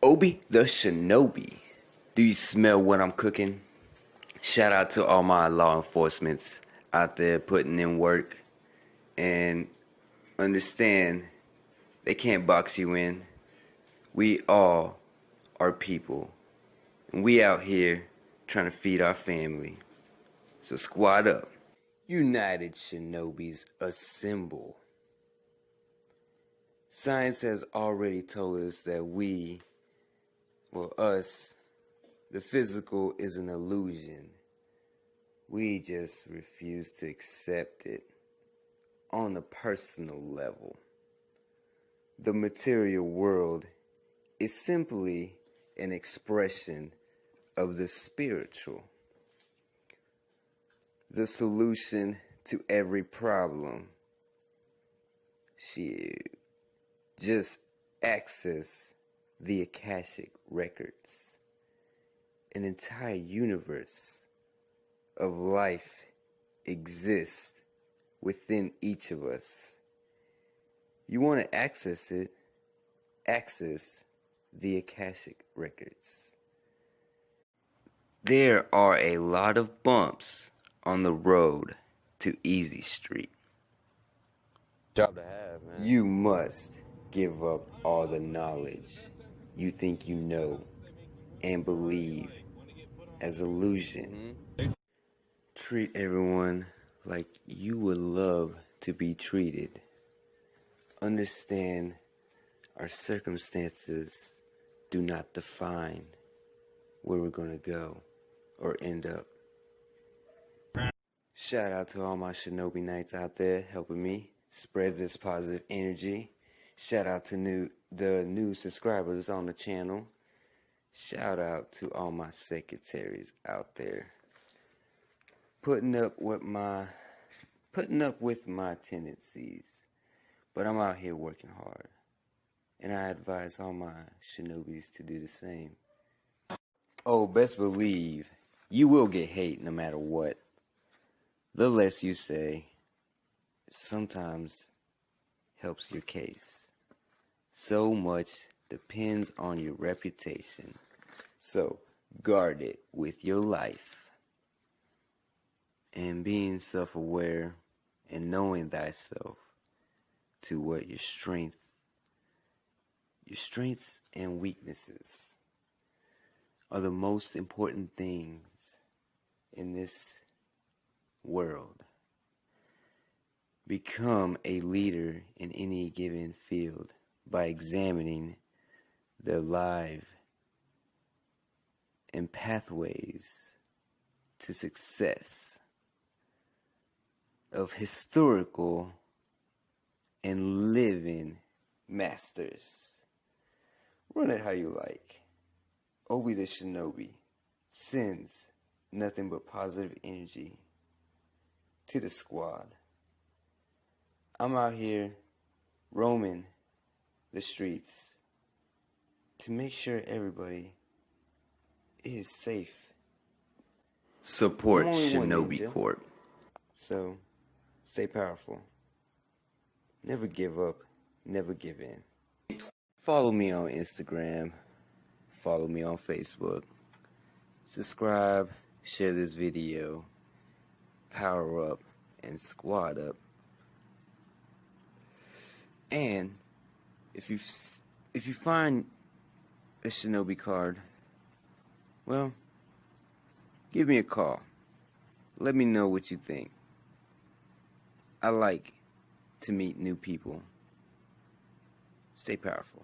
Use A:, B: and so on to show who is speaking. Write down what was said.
A: Obi the Shinobi. Do you smell what I'm cooking? Shout out to all my law enforcements out there putting in work, and understand they can't box you in. We all are people, and we out here trying to feed our family. So squad up. United Shinobis assemble. Science has already told us that us, the physical is an illusion. We just refuse to accept it on a personal level. The material world is simply an expression of the spiritual. The solution to every problem. Just access the Akashic records. An entire universe of life exists within each of us. You want to access it, access the Akashic records. There are a lot of bumps on the road to Easy Street.
B: Job to have, man.
A: You must give up all the knowledge you think you know and believe as illusion. Treat everyone like you would love to be treated. Understand our circumstances do not define where we're going to go or end up. Shout out to all my Shinobi Knights out there helping me spread this positive energy. Shout out to the new subscribers on the channel. Shout out to all my secretaries out there putting up with my tendencies. But I'm out here working hard, and I advise all my Shinobis to do the same. Oh, best believe you will get hate no matter what. The less you say sometimes helps your case. So much depends on your reputation. So guard it with your life. And being self-aware and knowing thyself to what your strengths and weaknesses are the most important things in this world. Become a leader in any given field by examining the life and pathways to success of historical and living masters. Run it how you like. Obi the Shinobi sends nothing but positive energy to the squad. I'm out here roaming the streets to make sure everybody is safe. Support Shinobi Corp. So, stay powerful. Never give up. Never give in. Follow me on Instagram. Follow me on Facebook. Subscribe. Share this video. Power up and squad up. And if you find a Shinobi card, well, give me a call. Let me know what you think. I like to meet new people. Stay powerful.